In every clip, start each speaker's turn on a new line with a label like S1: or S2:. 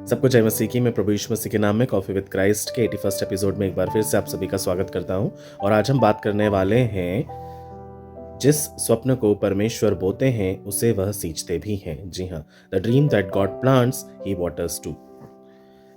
S1: सबको जय मसीह की। मैं प्रभु यीशु मसीह के नाम में कॉफ़ी विद क्राइस्ट के 81 एपिसोड में एक बार फिर से आप सभी का स्वागत करता हूं। और आज हम बात करने वाले हैं, जिस स्वप्न को परमेश्वर बोते हैं उसे वह सींचते भी हैं। जी हाँ, the dream that god plants he waters too.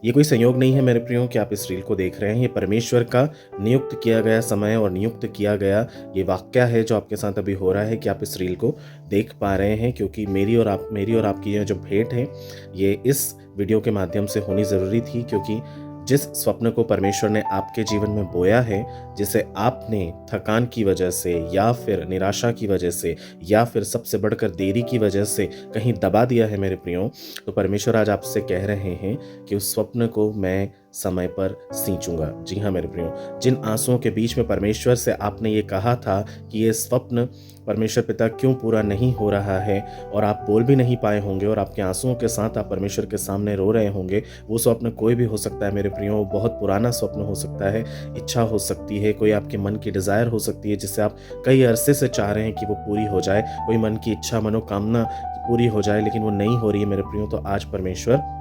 S1: ये कोई संयोग नहीं है मेरे प्रियो कि आप इस रील को देख रहे हैं। ये परमेश्वर का नियुक्त किया गया समय और नियुक्त किया गया ये वाक्या है जो आपके साथ अभी हो रहा है कि आप इस रील को देख पा रहे हैं, क्योंकि मेरी और आपकी ये जो भेंट है ये इस वीडियो के माध्यम से होनी ज़रूरी थी। क्योंकि जिस स्वप्न को परमेश्वर ने आपके जीवन में बोया है, जिसे आपने थकान की वजह से या फिर निराशा की वजह से या फिर सबसे बढ़कर देरी की वजह से कहीं दबा दिया है मेरे प्रियो, तो परमेश्वर आज आपसे कह रहे हैं कि उस स्वप्न को मैं समय पर सींचूंगा। जी हाँ मेरे प्रियो, जिन आंसुओं के बीच में परमेश्वर से आपने ये कहा था कि ये स्वप्न परमेश्वर पिता क्यों पूरा नहीं हो रहा है, और आप बोल भी नहीं पाए होंगे और आपके आंसुओं के साथ आप परमेश्वर के सामने रो रहे होंगे, वो स्वप्न कोई भी हो सकता है मेरे प्रियो। बहुत पुराना स्वप्न हो सकता है, इच्छा हो सकती है, कोई आपके मन की डिज़ायर हो सकती है जिसे आप कई अरसे से चाह रहे हैं कि वो पूरी हो जाए, कोई मन की इच्छा मनोकामना पूरी हो जाए, लेकिन वो नहीं हो रही है मेरे प्रियो। तो आज परमेश्वर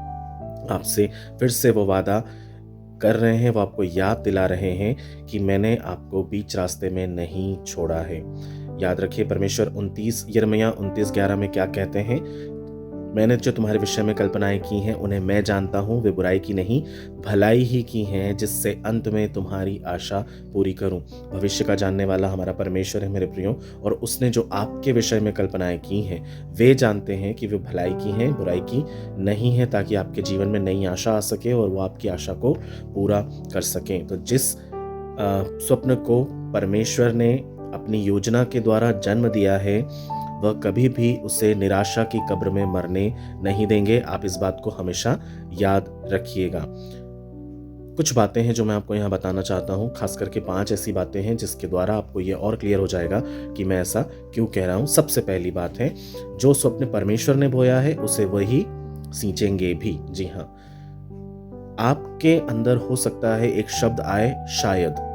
S1: आपसे फिर से वो वादा कर रहे हैं, वो आपको याद दिला रहे हैं कि मैंने आपको बीच रास्ते में नहीं छोड़ा है। याद रखिए परमेश्वर यिर्मयाह 29:11 में क्या कहते हैं, मैंने जो तुम्हारे विषय में कल्पनाएं की हैं उन्हें मैं जानता हूँ, वे बुराई की नहीं भलाई ही की हैं, जिससे अंत में तुम्हारी आशा पूरी करूँ। भविष्य का जानने वाला हमारा परमेश्वर है मेरे प्रियो, और उसने जो आपके विषय में कल्पनाएं की हैं वे जानते हैं कि वे भलाई की हैं, बुराई की नहीं है, ताकि आपके जीवन में नई आशा आ सके और वो आपकी आशा को पूरा कर सकें। तो जिस स्वप्न को परमेश्वर ने अपनी योजना के द्वारा जन्म दिया है, वह कभी भी उसे निराशा की कब्र में मरने नहीं देंगे। आप इस बात को हमेशा याद रखिएगा। कुछ बातें हैं जो मैं आपको यहाँ बताना चाहता हूँ, खास करके 5 ऐसी बातें हैं जिसके द्वारा आपको ये और क्लियर हो जाएगा कि मैं ऐसा क्यों कह रहा हूँ। सबसे पहली बात है, जो स्वप्न परमेश्वर ने बोया है उसे वही सींचेंगे भी। जी हाँ, आपके अंदर हो सकता है एक शब्द आए शायद।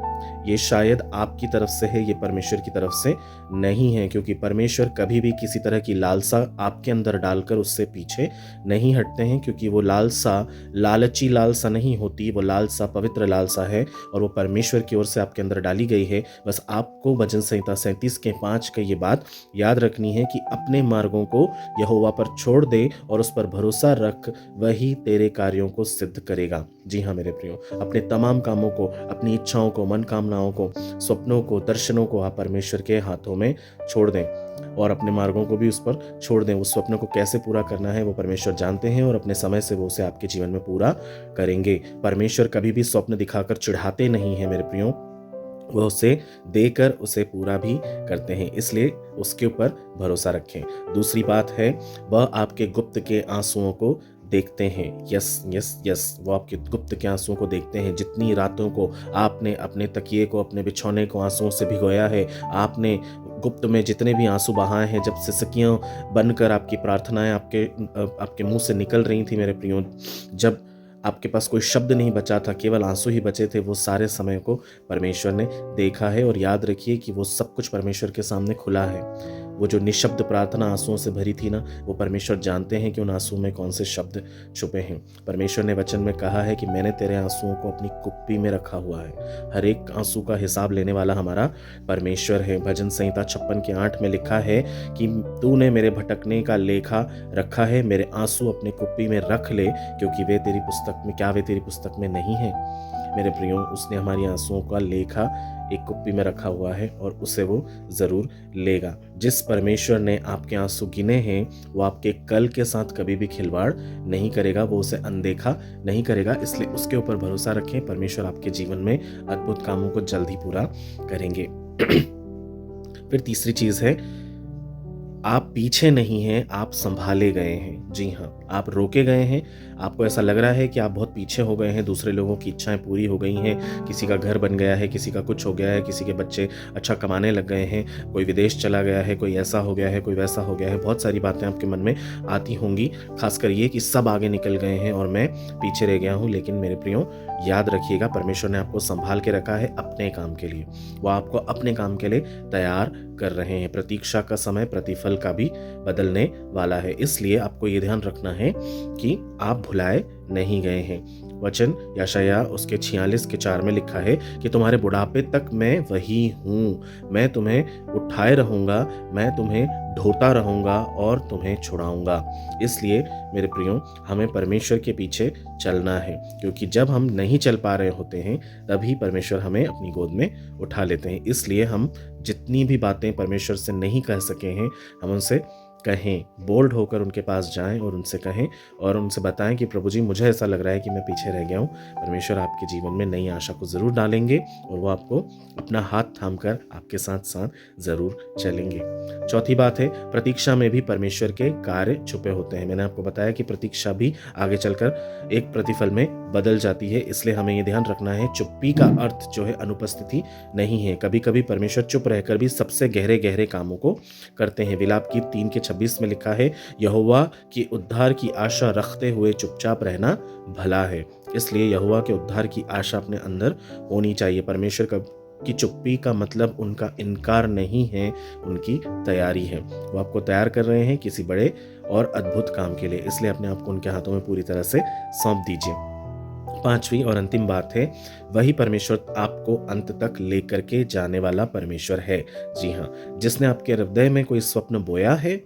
S1: ये शायद आपकी तरफ से है, ये परमेश्वर की तरफ से नहीं है, क्योंकि परमेश्वर कभी भी किसी तरह की लालसा आपके अंदर डालकर उससे पीछे नहीं हटते हैं, क्योंकि वो लालसा लालची लालसा नहीं होती, वो लालसा पवित्र लालसा है और वो परमेश्वर की ओर से आपके अंदर डाली गई है। बस आपको भजन संहिता 37:5 का ये बात याद रखनी है कि अपने मार्गों को यहोवा पर छोड़ दे और उस पर भरोसा रख, वही तेरे कार्यों को सिद्ध करेगा। जी हाँ मेरे प्रियो, अपने तमाम कामों को, अपनी इच्छाओं को, मन कामनाओं को, स्वप्नों को, दर्शनों को आप परमेश्वर के हाथों में छोड़ दें और अपने मार्गों को भी उस पर छोड़ दें। उस स्वप्न को कैसे पूरा करना है वो परमेश्वर जानते हैं और अपने समय से वो उसे आपके जीवन में पूरा करेंगे। परमेश्वर कभी भी स्वप्न दिखाकर चिढ़ाते नहीं है मेरे प्रियो, वह उसे देकर उसे पूरा भी करते हैं, इसलिए उसके ऊपर भरोसा रखें। दूसरी बात है, वह आपके गुप्त के आंसुओं को देखते हैं। यस यस यस, वो आपके गुप्त के आंसुओं को देखते हैं। जितनी रातों को आपने अपने तकिए को, अपने बिछौने को आंसुओं से भिगोया है, आपने गुप्त में जितने भी आंसू बहाए हैं, जब सिसकियां बनकर आपकी प्रार्थनाएं आपके मुंह से निकल रही थी मेरे प्रियो, जब आपके पास कोई शब्द नहीं बचा था, केवल आंसू ही बचे थे, वो सारे समय को परमेश्वर ने देखा है। और याद रखिए कि वो सब कुछ परमेश्वर के सामने खुला है। वो जो निशब्द प्रार्थना आंसुओं से भरी थी ना, वो परमेश्वर जानते हैं कि उन आंसुओं में कौन से शब्द छुपे हैं। परमेश्वर ने वचन में कहा है कि मैंने तेरे आंसुओं को अपनी कुप्पी में रखा हुआ है। हर एक आंसू का हिसाब लेने वाला हमारा परमेश्वर है। भजन संहिता 56:8 में लिखा है कि तूने मेरे भटकने का लेखा रखा है, मेरे आंसू अपने कुप्पी में रख ले, क्योंकि वे तेरी पुस्तक में नहीं है। मेरे प्रियो, उसने हमारी आंसुओं का लेखा एक कुप्पी में रखा हुआ है और उसे वो ज़रूर लेगा। जिस परमेश्वर ने आपके आंसू गिने हैं, वो आपके कल के साथ कभी भी खिलवाड़ नहीं करेगा, वो उसे अनदेखा नहीं करेगा, इसलिए उसके ऊपर भरोसा रखें। परमेश्वर आपके जीवन में अद्भुत कामों को जल्द ही पूरा करेंगे। फिर तीसरी चीज़ है, आप पीछे नहीं हैं, आप संभाले गए हैं। जी हाँ, आप रोके गए हैं। आपको ऐसा लग रहा है कि आप बहुत पीछे हो गए हैं, दूसरे लोगों की इच्छाएं पूरी हो गई हैं, किसी का घर बन गया है, किसी का कुछ हो गया है, किसी के बच्चे अच्छा कमाने लग गए हैं, कोई विदेश चला गया है, कोई ऐसा हो गया है, कोई वैसा हो गया है। बहुत सारी बातें आपके मन में आती होंगी, खासकर ये कि सब आगे निकल गए हैं और मैं पीछे रह गया हूँ। लेकिन मेरे प्रियो, याद रखिएगा, परमेश्वर ने आपको संभाल के रखा है अपने काम के लिए। वो आपको अपने काम के लिए तैयार कर रहे हैं। प्रतीक्षा का समय प्रतिफल का भी बदलने वाला है, इसलिए आपको ये ध्यान रखना है कि आप भुलाए नहीं गए हैं। वचन यशायाह उसके 46:4 में लिखा है कि तुम्हारे बुढ़ापे तक मैं वही हूँ, मैं तुम्हें उठाए रहूँगा, मैं तुम्हें ढोता रहूँगा और तुम्हें छुड़ाऊँगा। इसलिए मेरे प्रियो, हमें परमेश्वर के पीछे चलना है, क्योंकि जब हम नहीं चल पा रहे होते हैं तभी परमेश्वर हमें अपनी गोद में उठा लेते हैं। इसलिए हम जितनी भी बातें परमेश्वर से नहीं कह सके हैं, हम उनसे कहें, बोल्ड होकर उनके पास जाएं और उनसे कहें और उनसे बताएं कि प्रभु जी, मुझे ऐसा लग रहा है कि मैं पीछे रह गया हूँ। परमेश्वर आपके जीवन में नई आशा को ज़रूर डालेंगे और वो आपको अपना हाथ थामकर आपके साथ साथ ज़रूर चलेंगे। चौथी बात है, प्रतीक्षा में भी परमेश्वर के कार्य छुपे होते हैं। मैंने आपको बताया कि प्रतीक्षा भी आगे चलकर एक प्रतिफल में बदल जाती है, इसलिए हमें ये ध्यान रखना है, चुप्पी का अर्थ जो है अनुपस्थिति नहीं है। कभी कभी परमेश्वर चुप रहकर भी सबसे गहरे गहरे कामों को करते हैं। विलाप गीत 3:26 में लिखा है, यहोवा के उद्धार की आशा रखते हुए चुपचाप रहना भला है। इसलिए यहोवा के उद्धार की आशा अपने अंदर होनी चाहिए। परमेश्वर की चुप्पी का मतलब उनका इनकार नहीं है, उनकी तैयारी है। वो आपको तैयार कर रहे हैं किसी बड़े और अद्भुत काम के लिए, इसलिए अपने आप को उनके हाथों में पूरी तरह से सौंप दीजिए। पांचवी और अंतिम बात है, वही परमेश्वर आपको अंत तक लेकर के जाने वाला परमेश्वर है। जी हाँ, जिसने आपके हृदय में कोई स्वप्न बोया है,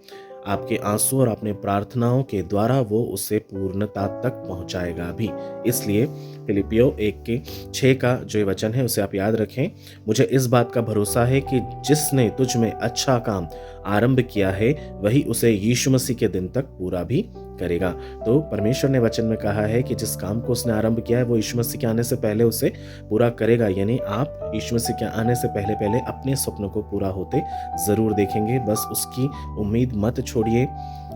S1: आपके आंसू और अपने प्रार्थनाओं के द्वारा वो उसे पूर्णता तक पहुंचाएगा भी। इसलिए फिलिपियो 1:6 का जो ये वचन है उसे आप याद रखें, मुझे इस बात का भरोसा है कि जिसने तुझ में अच्छा काम आरंभ किया है वही उसे यीशु मसीह के दिन तक पूरा भी करेगा। तो परमेश्वर ने वचन में कहा है कि जिस काम को उसने आरंभ किया है वो यीशु मसीह के आने से पहले उसे पूरा करेगा। यानी आप यीशु मसीह के आने से पहले पहले अपने सपनों को पूरा होते जरूर देखेंगे। बस उसकी उम्मीद मत छोड़िए,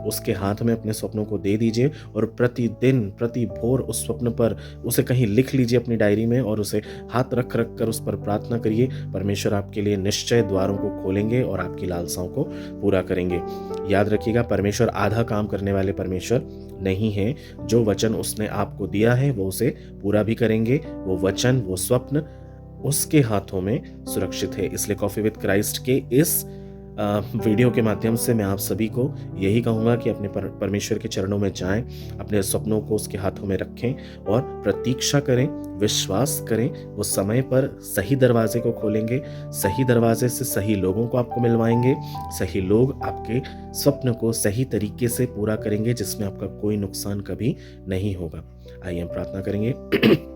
S1: उसके हाथ में अपने स्वप्नों को दे दीजिए और प्रतिदिन प्रति भोर उस स्वप्न पर उसे कहीं लिख लीजिए अपनी डायरी में और उसे हाथ रख रख कर उस पर प्रार्थना करिए। परमेश्वर आपके लिए निश्चय द्वारों को खोलेंगे और आपकी लालसाओं को पूरा करेंगे। याद रखिएगा, परमेश्वर आधा काम करने वाले परमेश्वर नहीं है। जो वचन उसने आपको दिया है वो उसे पूरा भी करेंगे। वो वचन, वो स्वप्न उसके हाथों में सुरक्षित है। इसलिए कॉफी विद क्राइस्ट के इस वीडियो के माध्यम से मैं आप सभी को यही कहूँगा कि अपने परमेश्वर के चरणों में जाएं, अपने सपनों को उसके हाथों में रखें और प्रतीक्षा करें, विश्वास करें। वो समय पर सही दरवाजे को खोलेंगे, सही दरवाजे से सही लोगों को आपको मिलवाएंगे, सही लोग आपके स्वप्न को सही तरीके से पूरा करेंगे जिसमें आपका कोई नुकसान कभी नहीं होगा। आइए हम प्रार्थना करेंगे।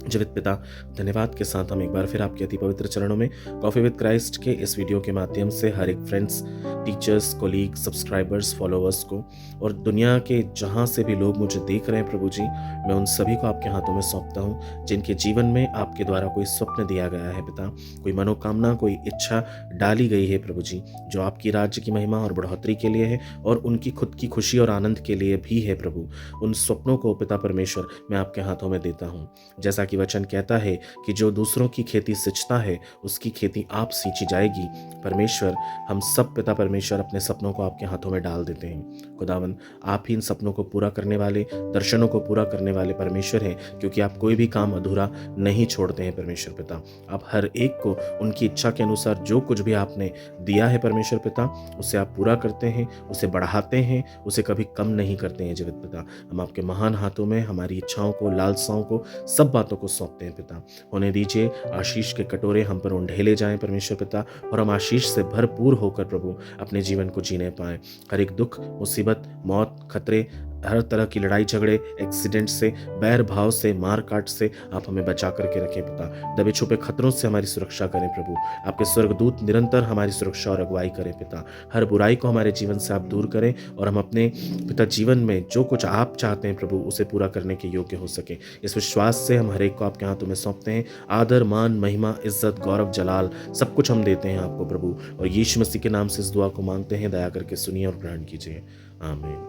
S1: जीवित पिता, धन्यवाद के साथ हम एक बार फिर आपके अति पवित्र चरणों में कॉफी विद क्राइस्ट के इस वीडियो के माध्यम से हर एक friends, teachers, colleague, subscribers, followers को और दुनिया के जहां से भी लोग मुझे देख रहे हैं प्रभु जी, मैं उन सभी को आपके हाथों में सौंपता हूं जिनके जीवन में आपके द्वारा कोई स्वप्न दिया गया है पिता, कोई मनोकामना, कोई इच्छा डाली गई है प्रभु जी, जो आपकी राज्य की महिमा और बढ़ोतरी के लिए है और उनकी खुद की खुशी और आनंद के लिए भी है प्रभु। उन स्वप्नों को पिता परमेश्वर मैं आपके हाथों में देता हूँ। जैसा कि वचन कहता है कि जो दूसरों की खेती सिंचता है उसकी खेती आप सींची जाएगी। परमेश्वर, हम सब पिता परमेश्वर अपने सपनों को आपके हाथों में डाल देते हैं। खुदावन, आप ही इन सपनों को पूरा करने वाले, दर्शनों को पूरा करने वाले परमेश्वर हैं, क्योंकि आप कोई भी काम अधूरा नहीं छोड़ते हैं परमेश्वर पिता। आप हर एक को उनकी इच्छा के अनुसार जो कुछ भी आपने दिया है परमेश्वर पिता, उसे आप पूरा करते हैं, उसे बढ़ाते हैं, उसे कभी कम नहीं करते हैं जीवित पिता। हम आपके महान हाथों में हमारी इच्छाओं को, लालसाओं को, सब बातों को सौंपते हैं पिता। होने दीजिए आशीष के कटोरे हम पर उंडेले जाएं परमेश्वर पिता, और हम आशीष से भरपूर होकर प्रभु अपने जीवन को जीने पाएं। हर एक दुख, मुसीबत, मौत, खतरे, हर तरह की लड़ाई झगड़े, एक्सीडेंट से, बैर भाव से, मार काट से आप हमें बचा करके रखें पिता। दबे छुपे खतरों से हमारी सुरक्षा करें प्रभु। आपके स्वर्गदूत निरंतर हमारी सुरक्षा और अगुवाई करें पिता। हर बुराई को हमारे जीवन से आप दूर करें और हम अपने पिता जीवन में जो कुछ आप चाहते हैं प्रभु उसे पूरा करने के योग्य हो सके। इस विश्वास से हम हर एक को आपके हाथों में सौंपते हैं। आदर, मान, महिमा, इज्जत, गौरव, जलाल सब कुछ हम देते हैं आपको प्रभु, और यीशु मसीह के नाम से इस दुआ को मांगते हैं। दया करके सुनिए और ग्रहण कीजिए, आमीन।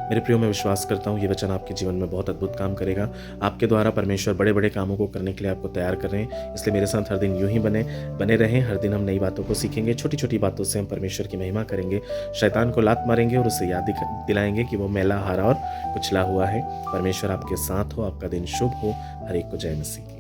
S1: मेरे प्रियो, मैं विश्वास करता हूँ ये वचन आपके जीवन में बहुत अद्भुत काम करेगा। आपके द्वारा परमेश्वर बड़े बड़े कामों को करने के लिए आपको तैयार कर रहे हैं। इसलिए मेरे साथ हर दिन यूं ही बने रहें। हर दिन हम नई बातों को सीखेंगे, छोटी छोटी बातों से हम परमेश्वर की महिमा करेंगे, शैतान को लात मारेंगे और उसे याद दिलाएंगे कि वो मैला, हारा और कुचला हुआ है। परमेश्वर आपके साथ हो, आपका दिन शुभ हो। हर एक को जय मसीह।